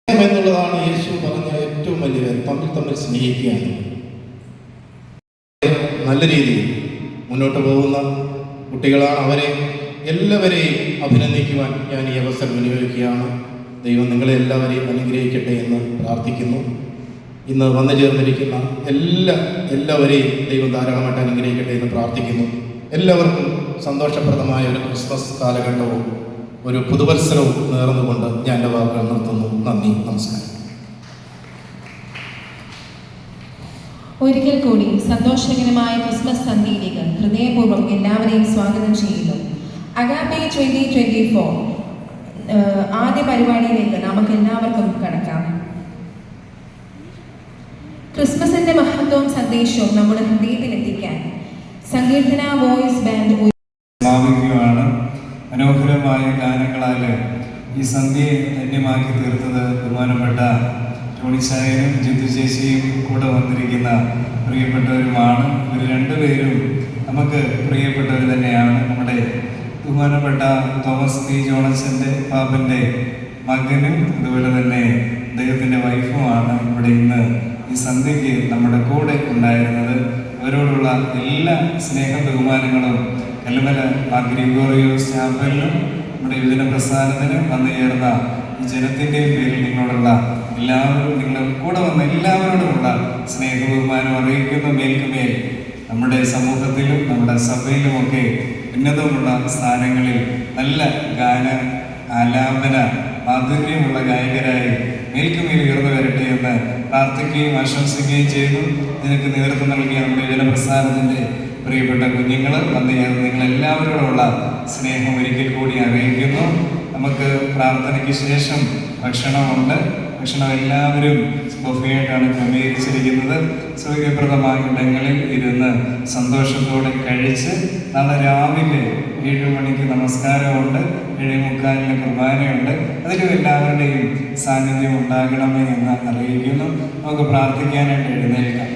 എന്നുള്ളതാണ് യേശു പറഞ്ഞ ഏറ്റവും വലിയ തമ്മിൽ സ്നേഹിക്കുകയാണ്. നല്ല രീതിയിൽ മുന്നോട്ട് പോകുന്ന കുട്ടികളാണ്. അവരെ എല്ലാവരെയും അഭിനന്ദിക്കുവാൻ ഞാൻ ഈ അവസരം വിനിയോഗിക്കുകയാണ്. ദൈവം നിങ്ങളെ എല്ലാവരെയും അനുഗ്രഹിക്കട്ടെ എന്ന് പ്രാർത്ഥിക്കുന്നു. ഇന്ന് വന്നു ചേർന്നിരിക്കുന്ന എല്ലാവരെയും ദൈവം ധാരാളമായിട്ട് അനുഗ്രഹിക്കട്ടെ എന്ന് പ്രാർത്ഥിക്കുന്നു. എല്ലാവർക്കും സന്തോഷപ്രദമായ ഒരു ക്രിസ്മസ് കാലഘട്ടവും ഒരു പുതുവത്സരവും നേർന്നുകൊണ്ട് ഞാൻ എൻ്റെ വാക്കുകൾ നിർത്തുന്നു. നന്ദി, നമസ്കാരം. ഒരിക്കൽ കൂടി സന്തോഷകരമായ ക്രിസ്മസ് സന്ധ്യയിലേക്ക് ഹൃദയപൂർവ്വം എല്ലാവരെയും സ്വാഗതം ചെയ്യുന്നു. അഗാപ്പെ 2024 ആദ്യ പരിപാടിയിലേക്ക് നമുക്ക് എല്ലാവർക്കും കടക്കാം. ക്രിസ്മസിന്റെ മഹത്വവും സന്ദേശവും നമ്മുടെ ഹൃദയത്തിലെത്തിക്കാൻ സങ്കീർത്തന വോയിസ് ബാൻഡ് സമാപിക്കുകയാണ്. മനോഹരമായ ഗാനങ്ങളാൽ ഈ സന്ധ്യയെ ധന്യമാക്കി തീർത്തത് ബഹുമാനപ്പെട്ട ടോണിച്ചായനും ജിത്തു ചേച്ചിയും കൂടെ വന്നിരിക്കുന്ന പ്രിയപ്പെട്ടവരുമാണ്. ഇവർ രണ്ടുപേരും നമുക്ക് പ്രിയപ്പെട്ടവർ തന്നെയാണ്. നമ്മുടെ ബഹുമാനപ്പെട്ട തോമസ് പി ജോണച്ചൻ്റെ പാപ്പൻ്റെ മകനും അതുപോലെ തന്നെ അദ്ദേഹത്തിൻ്റെ വൈഫുമാണ് ഇവിടെ ഇന്ന് ഈ സന്ധ്യയ്ക്ക് നമ്മുടെ കൂടെ ഉണ്ടായിരുന്നത്. അവരോടുള്ള എല്ലാ സ്നേഹ ബഹുമാനങ്ങളും കല്ലുമല ഗ്രിഗോറിയോസ് ചാപ്പലിനും നമ്മുടെ യുവജന പ്രസ്ഥാനത്തിനും വന്നു ചേർന്ന ഈ ജനത്തിൻ്റെയും പേരിൽ നിങ്ങളോടുള്ള എല്ലാവരും, നിങ്ങൾ കൂടെ വന്ന എല്ലാവരോടുമുള്ള സ്നേഹ ബഹുമാനം അറിയിക്കുന്ന മേൽക്കുമേൽ നമ്മുടെ സമൂഹത്തിലും നമ്മുടെ സഭയിലുമൊക്കെ ഉന്നതമുള്ള സ്ഥാനങ്ങളിൽ നല്ല ഗാന ആലാപന മാധുര്യമുള്ള ഗായകരായി മേൽക്കുമേൽ ഉയർന്നു വരട്ടെ എന്ന് പ്രാർത്ഥിക്കുകയും ആശംസിക്കുകയും ചെയ്തു. ഇതിനൊക്കെ നേതൃത്വം നൽകിയ നമ്മുടെ യുവജനപ്രസ്ഥാനത്തിൻ്റെ പ്രിയപ്പെട്ട കുഞ്ഞുങ്ങൾ വന്നു ചേർന്ന് നിങ്ങളെല്ലാവരോടുള്ള സ്നേഹം ഒരിക്കൽ കൂടി അറിയിക്കുന്നു. നമുക്ക് പ്രാർത്ഥനയ്ക്ക് ശേഷം ഭക്ഷണമുണ്ട്. ഭക്ഷണം എല്ലാവരും ബൊഫെയായിട്ടാണ് ക്രമീകരിച്ചിരിക്കുന്നത്. സൗകര്യപ്രദമായ ഇടങ്ങളിൽ ഇരുന്ന് സന്തോഷത്തോടെ കഴിച്ച് നാളെ രാവിലെ 7 മണിക്ക് നമസ്കാരമുണ്ട്, 7:45 കുർബാനയുണ്ട്. അതിലും എല്ലാവരുടെയും സാന്നിധ്യം ഉണ്ടാകണമേ എന്ന് അറിയിക്കുന്നു. നമുക്ക് പ്രാർത്ഥിക്കാനായിട്ട് എഴുന്നേൽക്കാം.